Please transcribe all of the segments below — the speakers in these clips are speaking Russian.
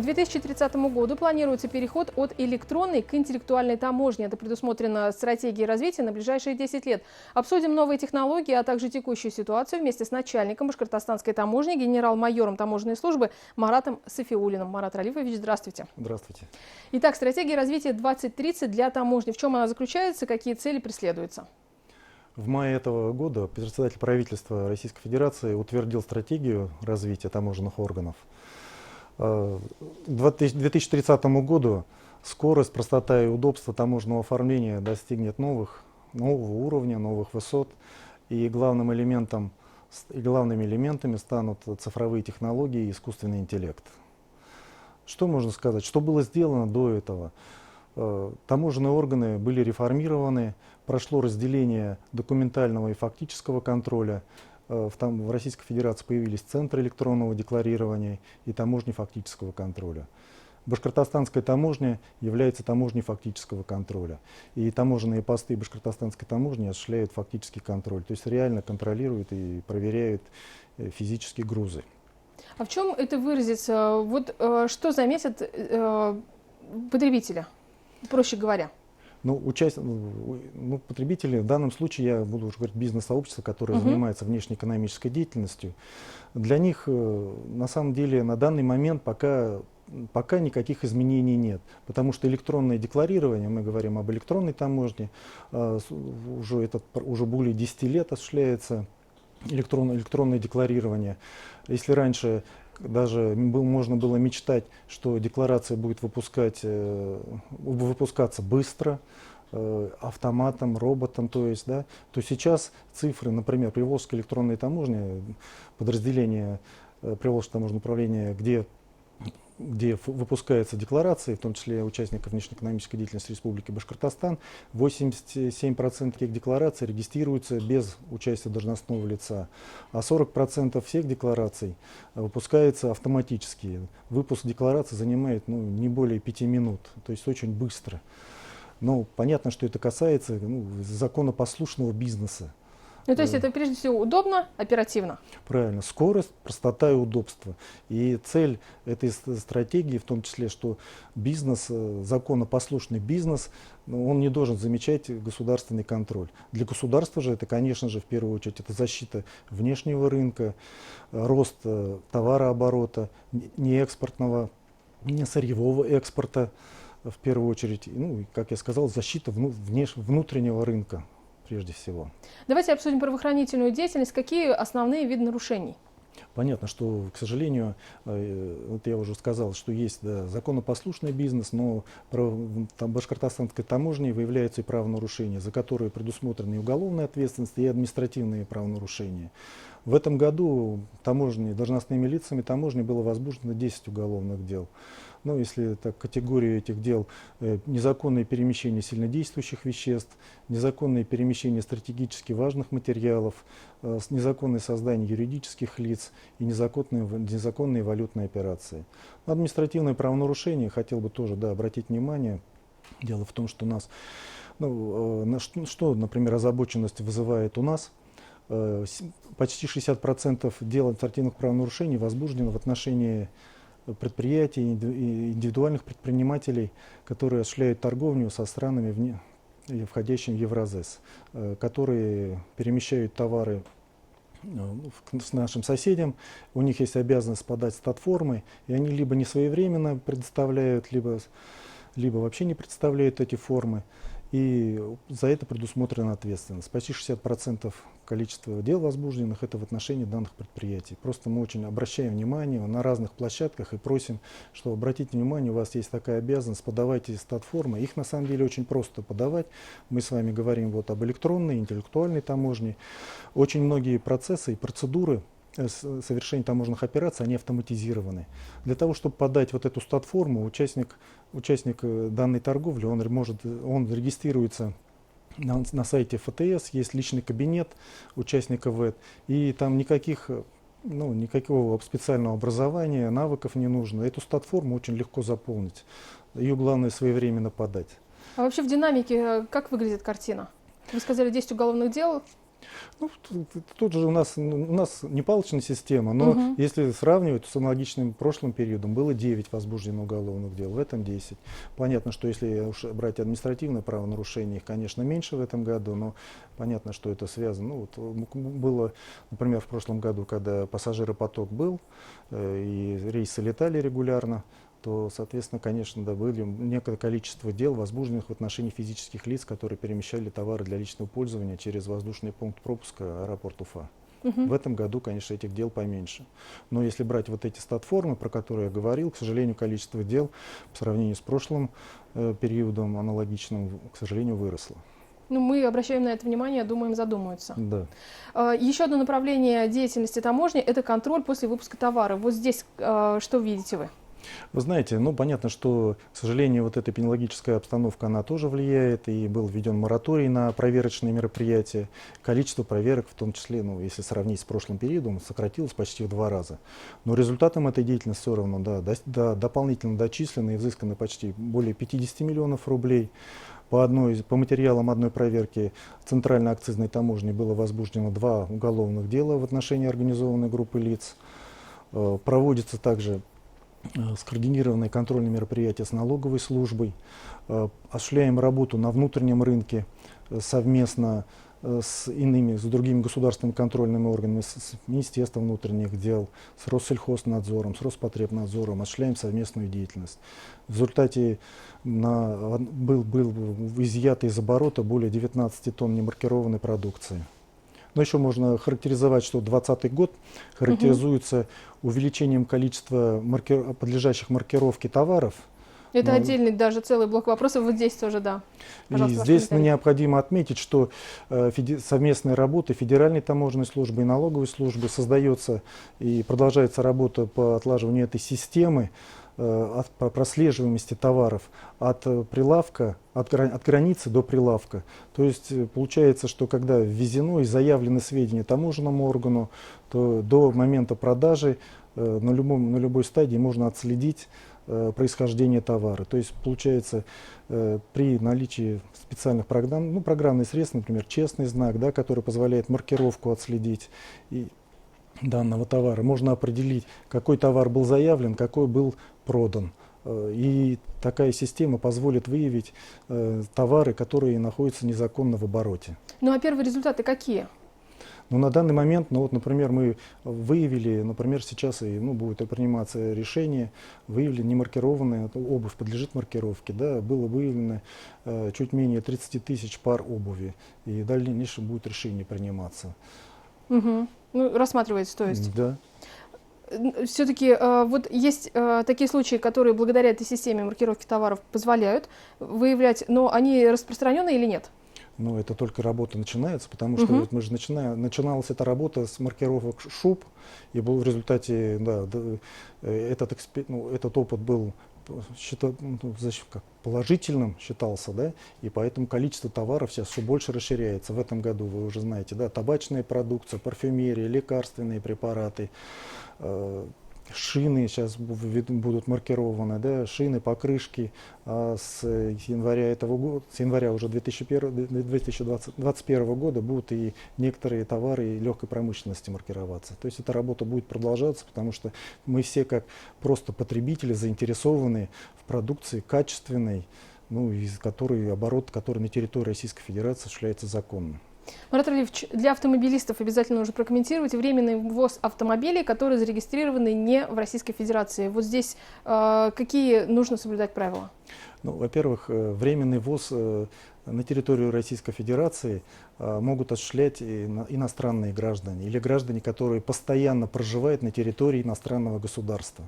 2030 году планируется переход от электронной к интеллектуальной таможне. Это предусмотрено стратегией развития на ближайшие 10 лет. Обсудим новые технологии, а также текущую ситуацию вместе с начальником Башкортостанской таможни, генерал-майором таможенной службы Маратом Сафиуллиным. Марат Ралифович, здравствуйте. Здравствуйте. Итак, стратегия развития 2030 для таможни. В чем она заключается, какие цели преследуются? В мае этого года председатель правительства Российской Федерации утвердил стратегию развития таможенных органов. К 2030 году скорость, простота и удобство таможенного оформления достигнет нового уровня, новых высот. И главными элементами станут цифровые технологии и искусственный интеллект. Что можно сказать? Что было сделано до этого? Таможенные органы были реформированы, прошло разделение документального и фактического контроля. В Российской Федерации появились центры электронного декларирования и таможни фактического контроля. Башкортостанская таможня является таможней фактического контроля. И таможенные посты Башкортостанской таможни осуществляют фактический контроль, то есть реально контролируют и проверяют физические грузы. А в чем это выразится? Вот что заметят потребители, проще говоря? Потребители, в данном случае я буду уже говорить бизнес-сообщество, которое занимается внешнеэкономической деятельностью, для них на самом деле на данный момент пока никаких изменений нет, потому что электронное декларирование, мы говорим об электронной таможне, уже более 10 лет осуществляется электронное декларирование. Если раньше даже можно было мечтать, что декларация будет выпускаться быстро, автоматом, роботом, то сейчас цифры, например, Приволжской электронной таможни, подразделение Приволжского таможенного управления, где выпускаются декларации, в том числе участников внешнеэкономической деятельности Республики Башкортостан, 87% таких деклараций регистрируются без участия должностного лица, а 40% всех деклараций выпускается автоматически. Выпуск декларации занимает не более 5 минут, то есть очень быстро. Но понятно, что это касается законопослушного бизнеса. То есть это прежде всего удобно, оперативно? Правильно. Скорость, простота и удобство. И цель этой стратегии в том числе, что бизнес, законопослушный бизнес, он не должен замечать государственный контроль. Для государства же это, конечно же, в первую очередь, это защита внешнего рынка, рост товарооборота, не экспортного, не сырьевого экспорта, в первую очередь, как я сказал, защита внутреннего рынка. Прежде всего. Давайте обсудим правоохранительную деятельность. Какие основные виды нарушений? Понятно, что, к сожалению, я уже сказал, что есть законопослушный бизнес, но Башкортостанской таможней выявляются и правонарушения, за которые предусмотрены и уголовная ответственность, и административные правонарушения. В этом году должностными лицами таможни было возбуждено 10 уголовных дел. Если так, категорию этих дел: незаконное перемещение сильнодействующих веществ, незаконное перемещение стратегически важных материалов, незаконное создание юридических лиц и незаконные валютные операции. Административное правонарушение, хотел бы тоже обратить внимание. Дело в том, что у нас, например, озабоченность вызывает у нас. Почти 60% дел административных правонарушений возбуждено в отношении предприятий и индивидуальных предпринимателей, которые осуществляют торговлю со странами, входящими в Евразес, которые перемещают товары с нашим соседям. У них есть обязанность подать статформы, и они либо не своевременно предоставляют, либо вообще не представляют эти формы. И за это предусмотрена ответственность. Почти 60% количества дел возбужденных это в отношении данных предприятий. Просто мы очень обращаем внимание на разных площадках и просим, что обратите внимание, у вас есть такая обязанность, подавайте статформы. Их на самом деле очень просто подавать. Мы с вами говорим об электронной, интеллектуальной таможне. Очень многие процессы и процедуры совершения таможенных операций, они автоматизированы. Для того, чтобы подать эту статформу, участник данной торговли, он регистрируется на сайте ФТС, есть личный кабинет участника ВЭД, и там никакого специального образования, навыков не нужно. Эту статформу очень легко заполнить. Ее главное своевременно подать. А вообще в динамике как выглядит картина? Вы сказали 10 уголовных дел. Ну, тут же у нас не палочная система, но Мгм. если сравнивать с аналогичным прошлым периодом, было 9 возбуждено уголовных дел, в этом 10. Понятно, что если уж брать административное правонарушение, их, конечно, меньше в этом году, но понятно, что это связано. Ну, вот, было, например, в прошлом году, когда пассажиропоток был, и рейсы летали регулярно, то, соответственно, конечно, да, были некое количество дел, возбужденных в отношении физических лиц, которые перемещали товары для личного пользования через воздушный пункт пропуска аэропорт Уфа. Мгм. В этом году, конечно, этих дел поменьше. Но если брать вот эти статформы, про которые я говорил, к сожалению, количество дел по сравнению с прошлым периодом аналогичным, к сожалению, выросло. Ну, мы обращаем на это внимание, думаем, задумаются. Да. Еще одно направление деятельности таможни – это контроль после выпуска товара. Вот здесь что видите вы? Вы знаете, ну понятно, что, к сожалению, вот эта эпидемиологическая обстановка, она тоже влияет, и был введен мораторий на проверочные мероприятия. Количество проверок, в том числе, ну, если сравнить с прошлым периодом, сократилось почти в 2 раза. Но результатом этой деятельности все равно, да, дополнительно дочислены и изысканы почти более 50 миллионов рублей. По материалам одной проверки Центральной акцизной таможни было возбуждено 2 уголовных дела в отношении организованной группы лиц. Проводится также скоординированные контрольные мероприятия с налоговой службой, осуществляем работу на внутреннем рынке совместно с другими государственными контрольными органами, с Министерством внутренних дел, с Россельхознадзором, с Роспотребнадзором, осуществляем совместную деятельность. В результате был изъято из оборота более 19 тонн немаркированной продукции. Но еще можно характеризовать, что 2020 год характеризуется увеличением количества подлежащих маркировке товаров. Это Ну, отдельный даже целый блок вопросов. Вот здесь тоже, да. И Пожалуйста, ваш здесь комментарий. необходимо отметить, что совместная работа Федеральной таможенной службы и налоговой службы создается и продолжается работа по отлаживанию этой системы, по прослеживаемости товаров от прилавка, от границы до прилавка. То есть получается, что когда ввезено и заявлены сведения таможенному органу, то до момента продажи на любой стадии можно отследить происхождение товара. То есть получается при наличии специальных программных средств, например, честный знак, да, который позволяет маркировку отследить данного товара, можно определить, какой товар был заявлен, какой был продан. И такая система позволит выявить товары, которые находятся незаконно в обороте. Ну а первые результаты какие? Ну, на данный момент, ну, вот, например, мы выявили, например, сейчас будет приниматься решение, выявили немаркированная обувь, подлежит маркировке, да, было выявлено чуть менее 30 тысяч пар обуви, и в дальнейшем будет решение приниматься. Угу. Ну, рассматривается, то есть. Да. Все-таки вот есть такие случаи, которые благодаря этой системе маркировки товаров позволяют выявлять, но они распространены или нет? Но это только работа начинается, потому что вот мы же начиналась эта работа с маркировок шуб, и был в результате, этот опыт был положительным считался, да, и поэтому количество товаров сейчас все больше расширяется. В этом году, вы уже знаете, да, табачная продукция, парфюмерия, лекарственные препараты, шины сейчас будут маркированы, да, шины, покрышки. С января этого года, с января уже 2021 года будут и некоторые товары легкой промышленности маркироваться. То есть эта работа будет продолжаться, потому что мы все как просто потребители заинтересованы в продукции качественной, оборот который на территории Российской Федерации осуществляется законно. Марат Алиевич, для автомобилистов обязательно нужно прокомментировать временный ввоз автомобилей, которые зарегистрированы не в Российской Федерации. Вот здесь какие нужно соблюдать правила? Ну, во-первых, временный ввоз на территорию Российской Федерации могут осуществлять иностранные граждане или граждане, которые постоянно проживают на территории иностранного государства.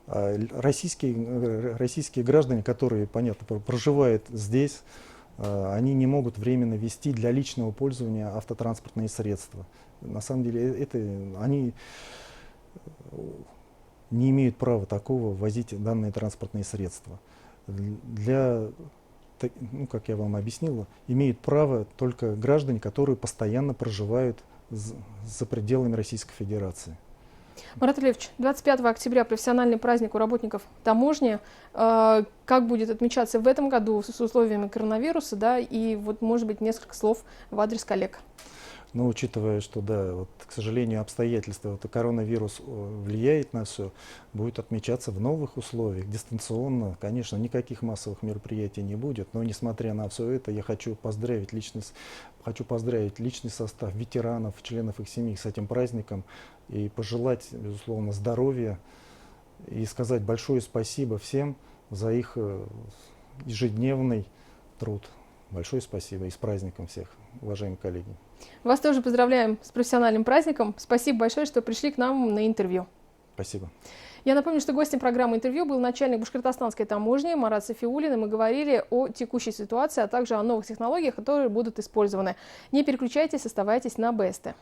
Российские граждане, которые, понятно, проживают здесь, они не могут временно ввести для личного пользования автотранспортные средства. На самом деле они не имеют права такого ввозить данные транспортные средства. Как я вам объяснил, имеют право только граждане, которые постоянно проживают за пределами Российской Федерации. Марат Алиевич, 25 октября профессиональный праздник у работников таможни. Как будет отмечаться в этом году с условиями коронавируса, да, и вот, может быть, несколько слов в адрес коллег? Но учитывая, что, да, вот, к сожалению, обстоятельства, вот, коронавирус влияет на все, будет отмечаться в новых условиях, дистанционно. Конечно, никаких массовых мероприятий не будет, но несмотря на все это, я хочу поздравить личный состав ветеранов, членов их семей с этим праздником и пожелать, безусловно, здоровья и сказать большое спасибо всем за их ежедневный труд. Большое спасибо и с праздником всех, уважаемые коллеги. Вас тоже поздравляем с профессиональным праздником. Спасибо большое, что пришли к нам на интервью. Спасибо. Я напомню, что гостем программы интервью был начальник Башкортостанской таможни Марат Сафиуллин, и мы говорили о текущей ситуации, а также о новых технологиях, которые будут использованы. Не переключайтесь, оставайтесь на БСТ.